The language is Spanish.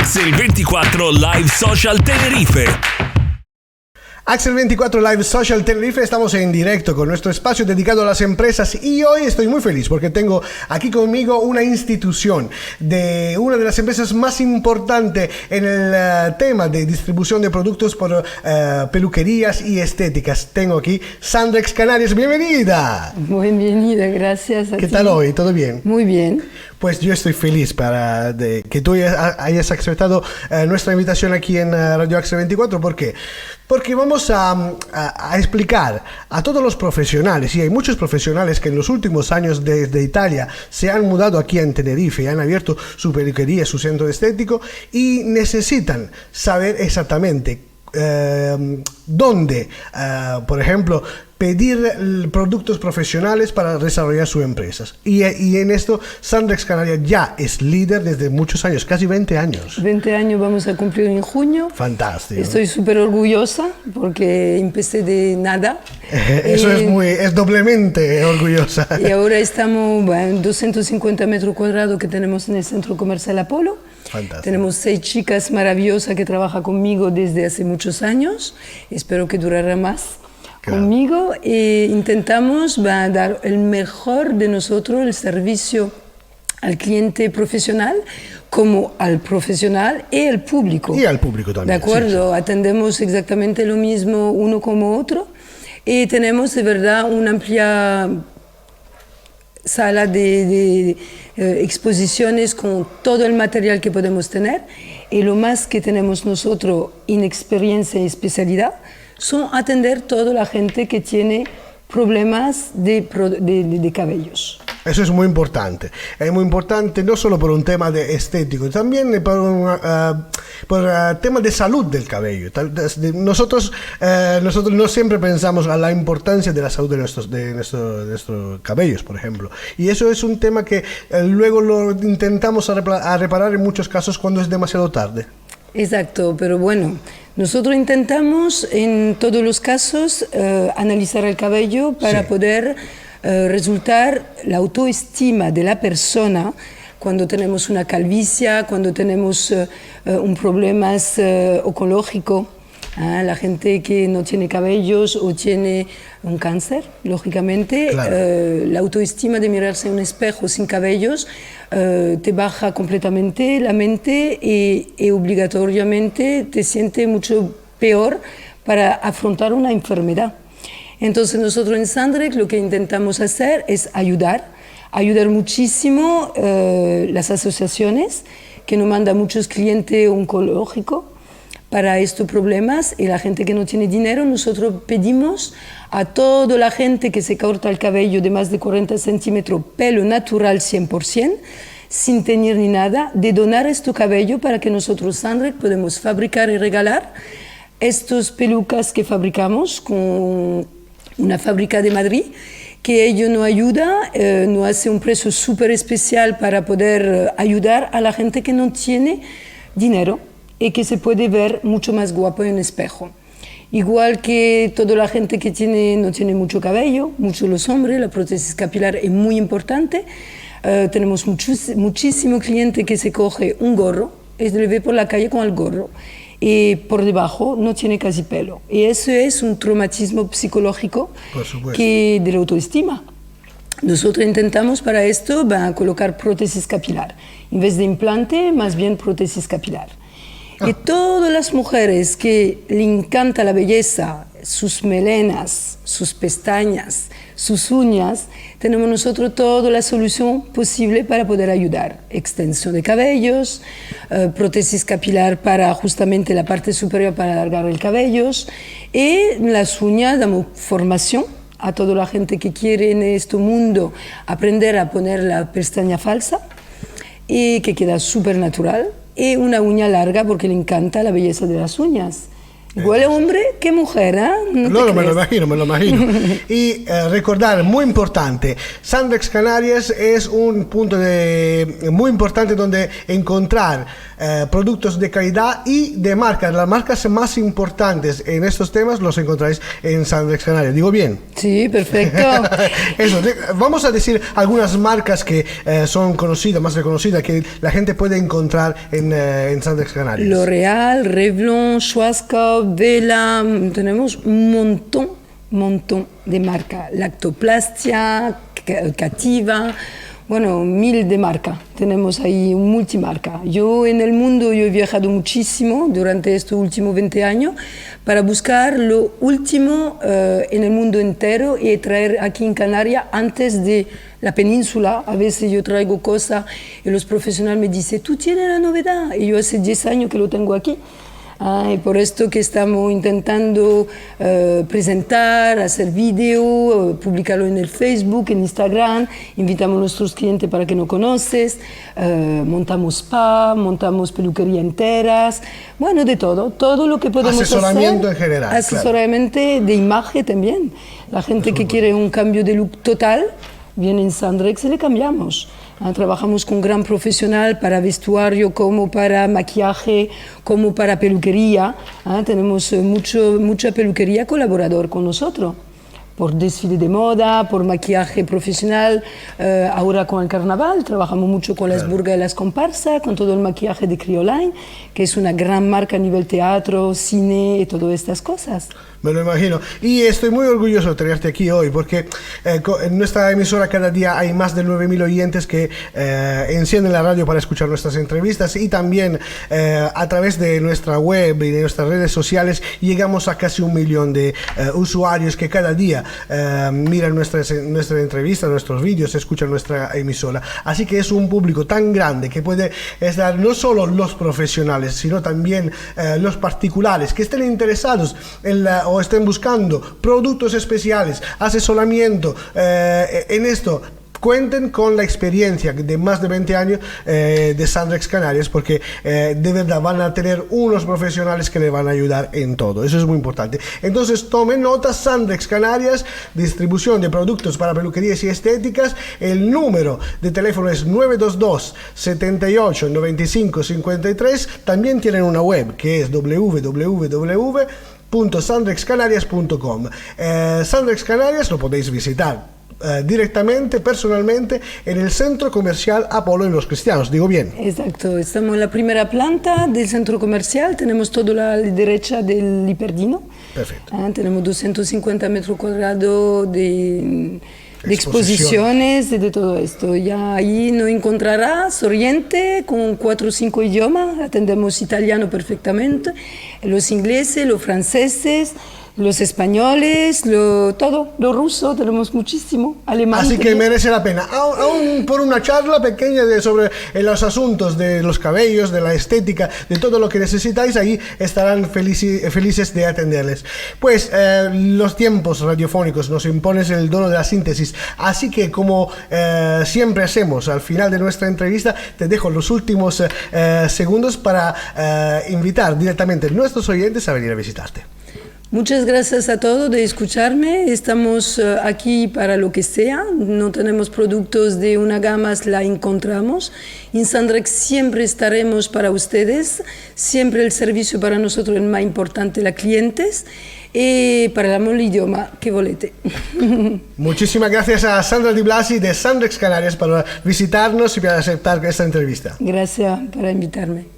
Axel 24 Live Social Tenerife. Axel 24 Live Social Tenerife, estamos en directo con nuestro espacio dedicado a las empresas y hoy estoy muy feliz porque tengo aquí conmigo una institución de una de las empresas más importantes en el tema de distribución de productos por peluquerías y estéticas. Tengo aquí Sandrex Canarias, bienvenida. Muy bienvenida, gracias a ti. ¿Qué tal hoy? ¿Todo bien? Muy bien. Pues yo estoy feliz de que tú hayas aceptado nuestra invitación aquí en Radio Axel 24. ¿Por qué? Porque vamos a explicar a todos los profesionales, y hay muchos profesionales que en los últimos años desde Italia se han mudado aquí en Tenerife y han abierto su peluquería, su centro estético, y necesitan saber exactamente dónde, por ejemplo, pedir productos profesionales para desarrollar sus empresas. Y en esto, Sandrex Canarias ya es líder desde muchos años, casi 20 años. 20 años vamos a cumplir en junio. Fantástico. Estoy súper orgullosa porque empecé de nada. Eso es doblemente orgullosa. Y ahora estamos en 250 metros cuadrados que tenemos en el Centro Comercial Apolo. Fantástico. Tenemos 6 chicas maravillosas que trabajan conmigo desde hace muchos años. Espero que durará más. Claro. Conmigo intentamos dar el mejor de nosotros, el servicio al cliente profesional como al profesional y al público. Y al público también. De acuerdo, sí. Atendemos exactamente lo mismo uno como otro y tenemos de verdad una amplia sala de exposiciones con todo el material que podemos tener, y lo más que tenemos nosotros en experiencia y especialidad son atender toda la gente que tiene problemas de cabellos. Eso es muy importante no solo por un tema estético, también por tema de salud del cabello. Nosotros no siempre pensamos a la importancia de la salud de nuestros cabellos, por ejemplo, y eso es un tema que luego lo intentamos a reparar en muchos casos cuando es demasiado tarde. Exacto, pero bueno, nosotros intentamos en todos los casos analizar el cabello para poder resultar la autoestima de la persona cuando tenemos una calvicie, cuando tenemos un problema oncológico. La gente que no tiene cabellos o tiene un cáncer, lógicamente, claro. La autoestima de mirarse en un espejo sin cabellos te baja completamente la mente y obligatoriamente te sientes mucho peor para afrontar una enfermedad. Entonces nosotros en Sandrex lo que intentamos hacer es ayudar muchísimo las asociaciones que nos mandan muchos clientes oncológicos para estos problemas, y la gente que no tiene dinero, nosotros pedimos a toda la gente que se corta el cabello de más de 40 centímetros, pelo natural 100%, sin teñir ni nada, de donar este cabello para que nosotros, Sandrex, podemos fabricar y regalar estos pelucas que fabricamos con una fábrica de Madrid, que ello nos ayuda, nos hace un precio súper especial para poder ayudar a la gente que no tiene dinero y que se puede ver mucho más guapo en un espejo. Igual que toda la gente que no tiene mucho cabello, muchos los hombres, la prótesis capilar es muy importante. Tenemos muchísimo cliente que se coge un gorro y le ve por la calle con el gorro y por debajo no tiene casi pelo. Y eso es un traumatismo psicológico de la autoestima. Nosotros intentamos para esto colocar prótesis capilar. En vez de implante, más bien prótesis capilar. Y todas las mujeres que le encanta la belleza, sus melenas, sus pestañas, sus uñas, tenemos nosotros toda la solución posible para poder ayudar. Extensión de cabellos, prótesis capilar para justamente la parte superior para alargar el cabello, y las uñas damos formación a toda la gente que quiere en este mundo aprender a poner la pestaña falsa y que queda súper natural. Y una uña larga porque le encanta la belleza de las uñas. Igual hombre que mujer, ¿eh? No, me lo imagino. Y recordar, muy importante, Sandrex Canarias es un punto muy importante donde encontrar productos de calidad y de marca. Las marcas más importantes en estos temas los encontráis en Sandrex Canarias. ¿Digo bien? Sí, perfecto. Eso, vamos a decir algunas marcas que son conocidas, más reconocidas, que la gente puede encontrar en Sandrex Canarias. L'Oréal, Revlon, Schwarzkopf, Vela, tenemos un montón de marcas. Lactoplastia, Cativa, bueno, 1000 de marca. Tenemos ahí un multimarca. Yo en el mundo yo he viajado muchísimo durante estos últimos 20 años para buscar lo último en el mundo entero y traer aquí en Canarias antes de la península. A veces yo traigo cosas y los profesionales me dicen, ¿tú tienes la novedad? Y yo hace 10 años que lo tengo aquí. Y por esto que estamos intentando presentar, hacer vídeo, publicarlo en el Facebook, en Instagram, invitamos a nuestros clientes para que nos conoces, montamos spa, montamos peluquería enteras, bueno, de todo lo que podemos hacer. Asesoramiento en general. Asesoramiento de imagen también. La gente que quiere un cambio de look total, viene en Sandrex y le cambiamos. Trabajamos con gran profesional para vestuario, como para maquillaje, como para peluquería. Tenemos mucha peluquería colaborador con nosotros, por desfile de moda, por maquillaje profesional. Ahora con el carnaval trabajamos mucho con las burgas y las comparsas, con todo el maquillaje de Crioline, que es una gran marca a nivel teatro, cine y todas estas cosas. Me lo imagino. Y estoy muy orgulloso de tenerte aquí hoy porque en nuestra emisora cada día hay más de 9.000 oyentes que encienden la radio para escuchar nuestras entrevistas y también a través de nuestra web y de nuestras redes sociales llegamos a casi 1 millón de usuarios que cada día miran nuestra entrevista, nuestros vídeos, escuchan nuestra emisora. Así que es un público tan grande que puede estar no solo los profesionales, sino también los particulares que estén interesados o estén buscando productos especiales, asesoramiento en esto. Cuenten con la experiencia de más de 20 años de Sandrex Canarias, porque de verdad van a tener unos profesionales que le van a ayudar en todo. Eso es muy importante. Entonces tomen nota: Sandrex Canarias, distribución de productos para peluquerías y estéticas. El número de teléfono es 922 78 95 53. También tienen una web que es www.sandrexcanarias.com. Sandrex Canarias lo podéis visitar directamente, personalmente, en el Centro Comercial Apolo en Los Cristianos. ¿Digo bien? Exacto, estamos en la primera planta del centro comercial, tenemos toda la derecha del Hiperdino. Perfecto. Tenemos 250 metros cuadrados de exposiciones y de todo esto. Ya ahí nos encontrarás Oriente con 4 o 5 idiomas, atendemos italiano perfectamente, los ingleses, los franceses, los españoles, todo, lo ruso, tenemos muchísimo, alemán. Así que merece la pena, aún por una charla pequeña sobre los asuntos de los cabellos, de la estética, de todo lo que necesitáis, ahí estarán felices de atenderles. Pues los tiempos radiofónicos nos imponen el dono de la síntesis, así que como siempre hacemos al final de nuestra entrevista, te dejo los últimos segundos para invitar directamente a nuestros oyentes a venir a visitarte. Muchas gracias a todos de escucharme. Estamos aquí para lo que sea. No tenemos productos de una gama, la encontramos. En Sandrex siempre estaremos para ustedes. Siempre el servicio para nosotros es el más importante, los clientes. Y para el amor del idioma, que volete. Muchísimas gracias a Sandra Di Blasi de Sandrex Canarias por visitarnos y por aceptar esta entrevista. Gracias por invitarme.